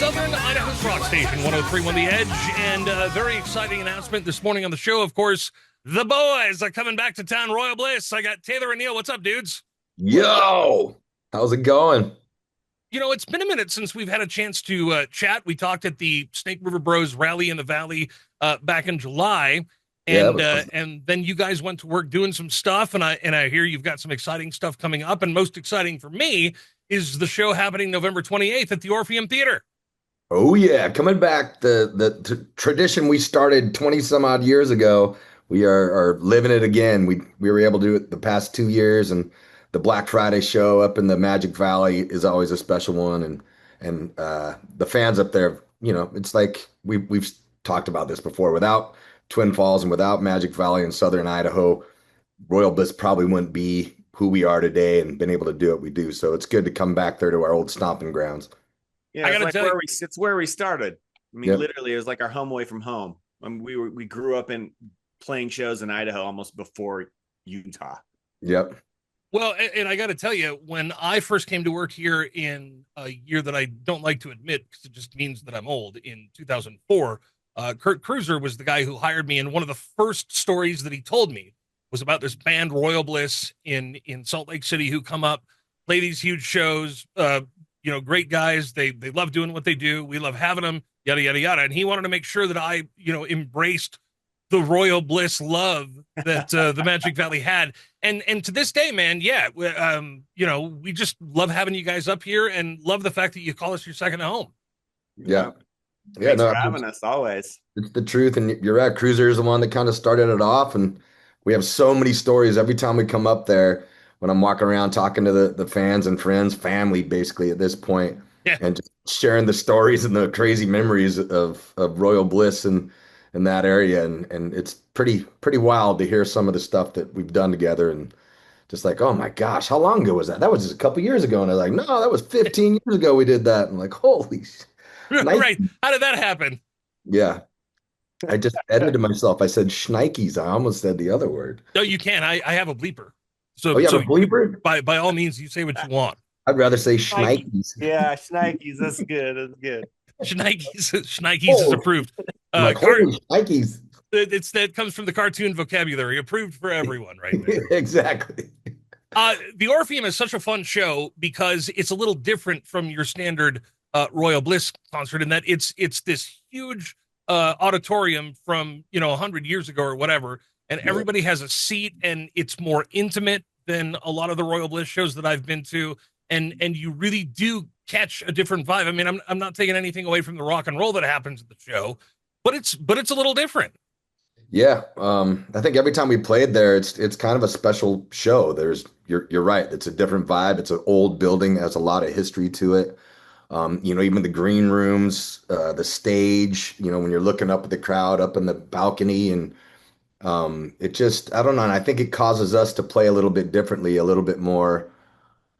Southern Idaho's rock station, 1031 The Edge, and a very exciting announcement this morning on the show. Of course, the boys are coming back to town, Royal Bliss. I got Taylor and Neal. What's up, dudes? Yo, how's it going? It's been a minute since we've had a chance to chat. We talked at the Snake River Bros rally in the Valley back in July, Yeah, that and was uh, fun. and then you guys went to work doing some stuff, and I hear you've got some exciting stuff coming up. And most exciting for me is the show happening November 28th at the Orpheum Theater. Oh yeah, coming back the tradition we started 20 some odd years ago. We are living it again. We were able to do it the past 2 years, and the Black Friday show up in the Magic Valley is always a special one. And the fans up there, it's like we've talked about this before. Without Twin Falls and without Magic Valley in Southern Idaho, Royal Bliss probably wouldn't be who we are today and been able to do what we do. So it's good to come back there to our old stomping grounds. Yeah, I it's got to like tell you, it's where we started. I mean, Yep. literally, it was like our home away from home. I mean, we grew up in playing shows in Idaho almost before Utah. Yep. well, and I got to tell you, when I first came to work here in a year that I don't like to admit because it just means that I'm old, in 2004, Kurt Cruiser was the guy who hired me, and one of the first stories that he told me was about this band Royal Bliss in Salt Lake City who come up, play these huge shows. Great guys. They love doing what they do. We love having them. Yada yada yada. And he wanted to make sure that I embraced the Royal Bliss love that the Magic Valley had. And to this day, man, yeah, we just love having you guys up here and love the fact that you call us your second home. Yeah. Yeah. Thanks No, for having us always. it's the truth. And you're right. Cruiser is the one that kind of started it off. And we have so many stories every time we come up there when I'm walking around talking to the fans and friends, family, basically at this point, Yeah. and just sharing the stories and the crazy memories of Royal Bliss and in that area. And it's pretty wild to hear some of the stuff that we've done together. And just like, oh my gosh, how long ago was that? That was just a couple years ago. And I was like, no, that was 15 years ago we did that. And I'm like, holy, nice. Right. How did that happen? Yeah. I just edited myself. I said shnikes. I almost said the other word. No, you can. I have a bleeper. Oh, So you have so a bleeper? by all means, you say what you want. I'd rather say Nike. shnikes. Yeah, Schnikes. That's good. That's good. Schnikes is Oh, approved. I'm like, Cart holy shnikes. it's that comes from the cartoon vocabulary, approved for everyone, right there. Exactly. The Orpheum is such a fun show because it's a little different from your standard Royal Bliss concert in that it's this huge auditorium from 100 years ago or whatever, and Yeah. everybody has a seat, and it's more intimate than a lot of the Royal Bliss shows that I've been to, and you really do catch a different vibe. I mean, I'm not taking anything away from the rock and roll that happens at the show, but it's a little different. Yeah. I think every time we played there, it's kind of a special show. You're right. It's a different vibe. It's an old building, has a lot of history to it. Even the green rooms, the stage, when you're looking up at the crowd up in the balcony and it just, I don't know. And I think it causes us to play a little bit differently, a little bit more.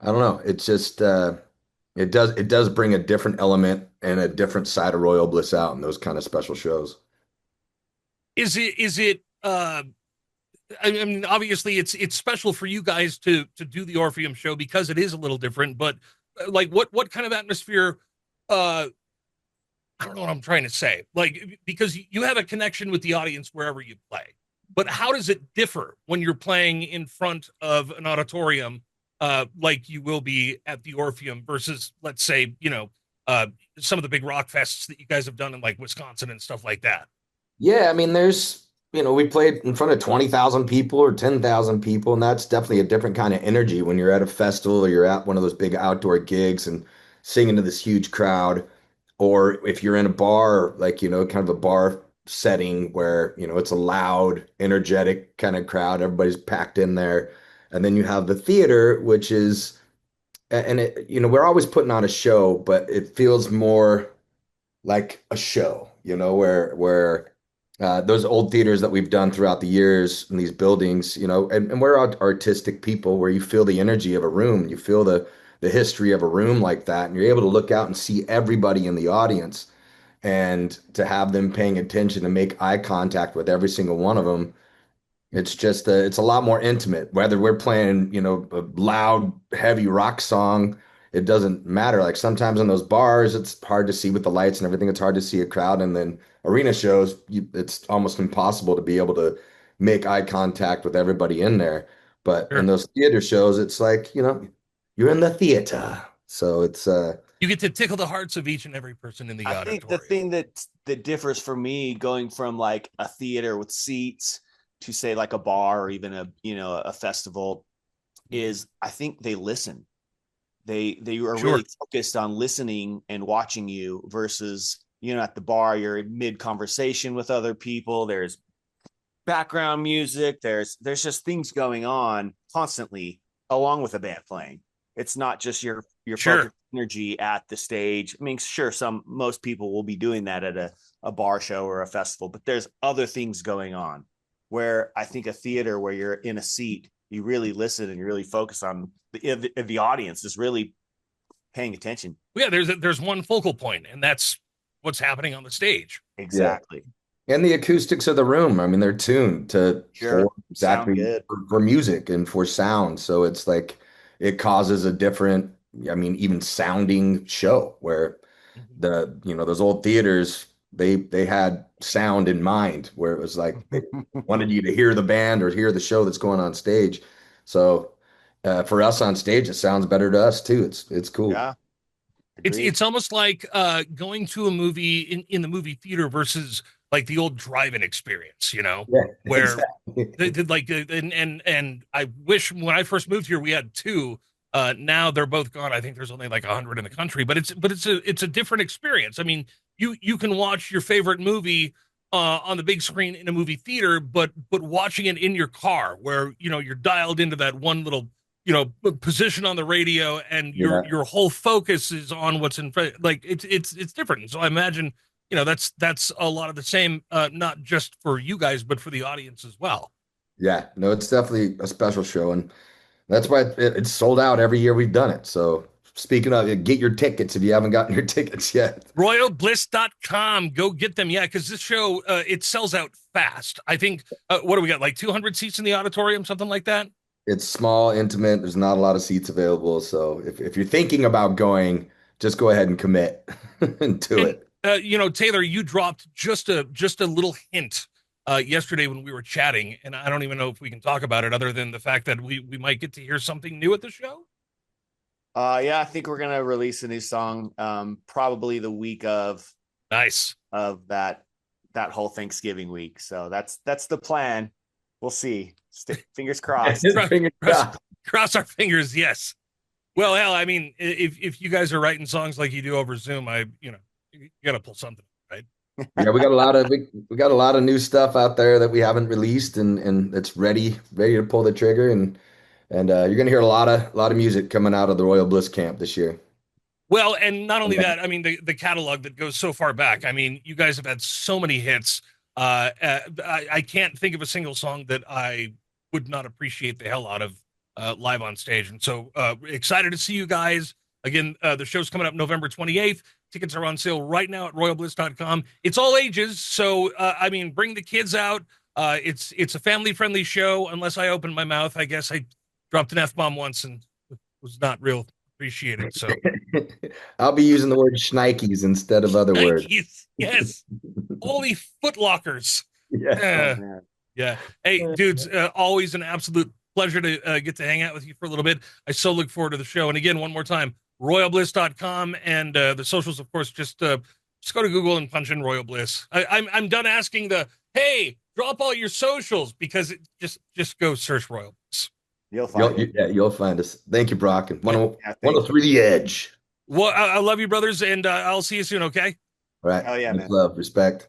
I don't know. It's just, it does bring a different element and a different side of Royal Bliss out in those kind of special shows. Is it I mean, obviously it's special for you guys to do the Orpheum show because it is a little different, but like what kind of atmosphere uh I don't know what I'm trying to say. Like, because you have a connection with the audience wherever you play. But how does it differ when you're playing in front of an auditorium, like you will be at the Orpheum versus, let's say, uh, some of the big rock fests that you guys have done in like Wisconsin and stuff like that? Yeah, I mean, we played in front of 20,000 people or 10,000 people, and that's definitely a different kind of energy when you're at a festival or you're at one of those big outdoor gigs and singing to this huge crowd. Or if you're in a bar, like, kind of a bar setting where, it's a loud, energetic kind of crowd, everybody's packed in there. And then you have the theater, which is, and we're always putting on a show, but it feels more like a show, where those old theaters that we've done throughout the years in these buildings, and we're artistic people where you feel the energy of a room, you feel the history of a room like that, and you're able to look out and see everybody in the audience and to have them paying attention and make eye contact with every single one of them. It's a lot more intimate, whether we're playing, a loud, heavy rock song it doesn't matter. Like sometimes in those bars, it's hard to see with the lights and everything. It's hard to see a crowd. And then arena shows, it's almost impossible to be able to make eye contact with everybody in there. But in Sure. those theater shows, it's like, you're in the theater. So it's You get to tickle the hearts of each and every person in the I think the auditorium. thing that differs for me going from like a theater with seats to say like a bar or even a festival is I think they listen. They are Sure. really focused on listening and watching you versus at the bar you're in mid conversation with other people. There's background music. There's just things going on constantly along with a band playing. It's not just your Sure. focused energy at the stage. I mean, sure, most people will be doing that at a bar show or a festival, but there's other things going on where I think a theater where you're in a seat, you really listen and you really focus on the audience is really paying attention. Yeah, there's one focal point, and that's what's happening on the stage. Exactly. And the acoustics of the room. I mean, they're tuned Sure. for Sound exactly good. for music and for sound. So it's like it causes a different, I mean, even sounding show where Mhm. those old theaters, they had sound in mind where it was like they wanted you to hear the band or hear the show that's going on stage. So for us on stage, it sounds better to us too. It's cool. Yeah. It's Agreed. it's almost like going to a movie in the movie theater versus like the old drive-in experience, Yeah, where exactly. they did like and I wish when I first moved here we had two. Now they're both gone. I think there's only like 100 in the country, but it's a different experience. I mean, you can watch your favorite movie on the big screen in a movie theater, but watching it in your car where you're dialed into that one little position on the radio, and your Yeah. your whole focus is on what's in front. Like it's different. So I imagine that's a lot of the same, not just for you guys, but for the audience as well. Yeah. No, it's definitely a special show. And that's why it's sold out every year we've done it. So speaking of, get your tickets if you haven't gotten your tickets yet. RoyalBliss.com. Go get them. Yeah, because this show, it sells out fast. I think, what do we got? Like 200 seats in the auditorium, something like that? It's small, intimate. There's not a lot of seats available. So if you're thinking about going, just go ahead and commit to And, it. Taylor, you dropped just a little hint yesterday when we were chatting, and I don't even know if we can talk about it other than the fact that we might get to hear something new at the show. Yeah, I think we're gonna release a new song, probably the week Nice. of that whole Thanksgiving week. So that's the plan. We'll see. Fingers crossed. Fingers Cross, crossed. cross our fingers. Yes. Well, hell, I mean, if you guys are writing songs like you do over Zoom, you got to pull something, right? Yeah, we got a lot of new stuff out there that we haven't released and it's ready to pull the trigger and you're gonna hear a lot of music coming out of the Royal Bliss camp this year. Well, and not only that, I mean, the catalog that goes so far back. I mean, you guys have had so many hits. I can't think of a single song that I would not appreciate the hell out of live on stage. And so excited to see you guys. Again, the show's coming up November 28th. Tickets are on sale right now at royalbliss.com. It's all ages. So, I mean, bring the kids out. It's a family friendly show, unless I open my mouth. I guess I dropped an F bomb once and was not real appreciated. So, I'll be using the word shnikes instead of other words. Nikes, yes. Holy footlockers. Yeah. Oh, Uh, man. yeah. Hey, dudes, always an absolute pleasure to get to hang out with you for a little bit. I so look forward to the show. And again, one more time, royalbliss.com and the socials, of course, just go to Google and punch in Royal Bliss. I'm done asking hey, drop all your socials, because just go search Royal Bliss. You'll find it. You'll find us. Thank you, Brock. And Yeah, thank 103 The Edge. Well, I love you, brothers, and I'll see you soon, okay? All right. Hell yeah, Much man. love, respect.